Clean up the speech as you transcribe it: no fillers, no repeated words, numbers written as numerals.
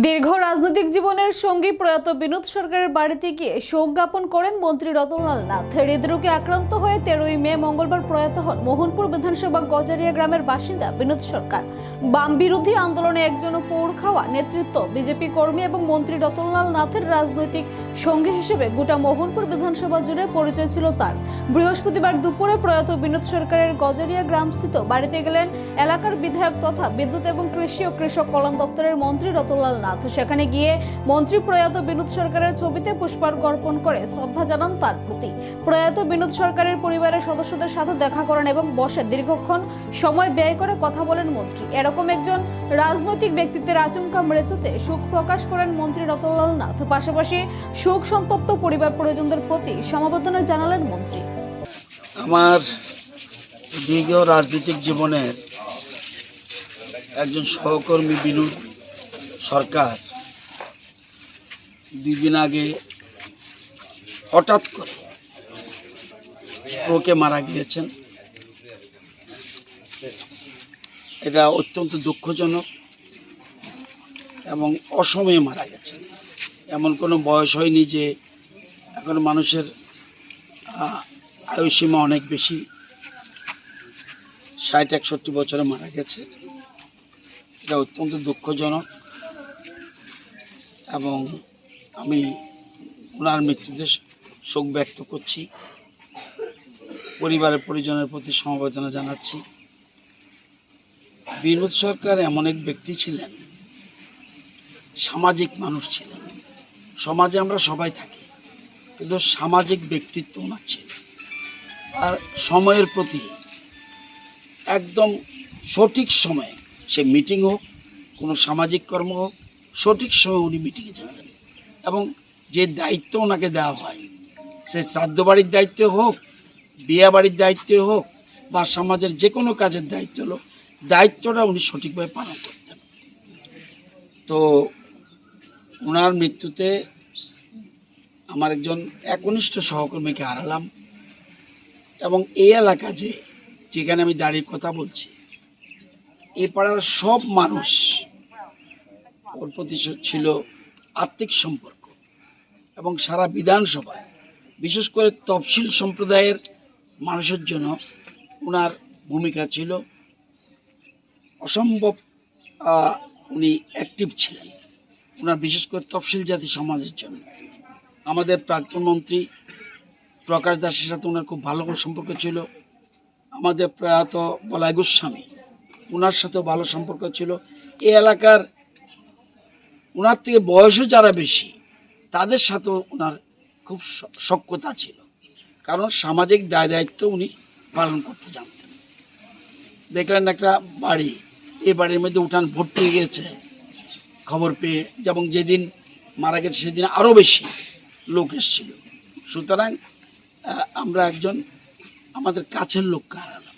দীর্ঘ রাজনৈতিক জীবনের সঙ্গী প্রয়াত বিনোদ সরকারের বাড়িতে গিয়ে শোক জ্ঞাপন করেন মন্ত্রী রতনলাল নাথ। হৃদরোগে আক্রান্ত হয়ে 13ই মে মঙ্গলবার প্রয়াত হন মোহনপুর বিধানসভা গজারিয়া গ্রামের বাসিন্দা বিনোদ সরকার। বাম বিরোধী আন্দোলনে একজন পৌর খাওয়া নেতৃত্ব বিজেপি কর্মী এবং মন্ত্রী রতনলাল নাথের রাজনৈতিক সঙ্গী হিসেবে গোটা মোহনপুর বিধানসভা জুড়ে পরিচয় ছিল তার। বৃহস্পতিবার দুপুরে প্রয়াত বিনোদ সরকারের গজারিয়া গ্রামস্থিত বাড়িতে গেলেন এলাকার বিধায়ক তথা বিদ্যুৎ এবং কৃষি ও কৃষক কল্যাণ দপ্তরের মন্ত্রী রতনলাল নাথ। সেখানে গিয়ে মন্ত্রী প্রয়াত বিনোদ সরকারের ছবিতে পুষ্পার্ঘ্য অর্পণ করে শ্রদ্ধা জানান তার প্রতি। প্রয়াত বিনোদ সরকারের পরিবারের সদস্যদের সাথে দেখা করেন এবং বসে দীর্ঘক্ষণ সময় ব্যয় করে কথা বলেন মন্ত্রী। এরকম একজন রাজনৈতিক ব্যক্তিত্বের আচমকা মৃত্যুতে শোক প্রকাশ করেন মন্ত্রী রতনলাল নাথ। পাশাপাশি শোক সন্তপ্ত পরিবার পরিজনদের প্রতি সমবেদনা জানালেন মন্ত্রী। আমার দীর্ঘ রাজনৈতিক জীবনের একজন সহকর্মী বিনোদ সরকার 2 দিন আগে হঠাৎ করে স্ট্রোকে মারা গিয়েছেন। এটা অত্যন্ত দুঃখজনক এবং অসময়ে মারা গেছেন। এমন কোনো বয়স হয়নি যে এখন মানুষের আয়ুসীমা অনেক বেশি, 60-61 বছরে মারা গেছে। এটা অত্যন্ত দুঃখজনক এবং আমি ওনার মৃত্যুতে শোক ব্যক্ত করছি। পরিবারের পরিজনের প্রতি সমবেদনা জানাচ্ছি। বিনোদ সরকার এমন এক ব্যক্তি ছিলেন, সামাজিক মানুষ ছিলেন। সমাজে আমরা সবাই থাকি, কিন্তু সামাজিক ব্যক্তিত্ব ওনার ছিল। আর সময়ের প্রতি একদম সঠিক সময়ে, সে মিটিং হোক, কোনো সামাজিক কর্ম হোক, সঠিক সময়ে উনি মিটিংয়ে যেতেন। এবং যে দায়িত্ব ওনাকে দেওয়া হয়, সে শ্রাদ্ধ বাড়ির দায়িত্ব হোক, বিয়ে বাড়ির দায়িত্ব হোক, বা সমাজের যে কোনো কাজের দায়িত্ব হলো, দায়িত্বটা উনি সঠিকভাবে পালন করতেন। তো ওনার মৃত্যুতে আমার একজন একনিষ্ঠ সহকর্মীকে হারালাম এবং এই এলাকা যেখানে আমি দাঁড়িয়ে কথা বলছি, এই পাড়ার সব মানুষ ওর প্রতি ছিল আত্মিক সম্পর্ক। এবং সারা বিধানসভায় বিশেষ করে তফসিল সম্প্রদায়ের মানুষের জন্য ওনার ভূমিকা ছিল অসম্ভব। উনি অ্যাক্টিভ ছিলেন ওনার বিশেষ করে তফসিল জাতি সমাজের জন্য। আমাদের প্রাক্তন মন্ত্রী প্রকাশ দাসের সাথে ওনার খুব ভালো সম্পর্ক ছিল। আমাদের প্রয়াত বলাই গোস্বামী, ওনার সাথেও ভালো সম্পর্ক ছিল। এই এলাকার ওনার থেকে বয়সও যারা বেশি, তাদের সাথেও ওনার খুব সখ্যতা ছিল, কারণ সামাজিক দায় দায়িত্ব উনি পালন করতে জানতেন। দেখলেন একটা বাড়ি, এই বাড়ির মধ্যে উঠান ভর্তি হয়ে গেছে খবর পেয়ে, যেমন যেদিন মারা গেছে সেদিন আরও বেশি লোক এসেছিল। সুতরাং আমরা একজন আমাদের কাছের লোককে হারালাম।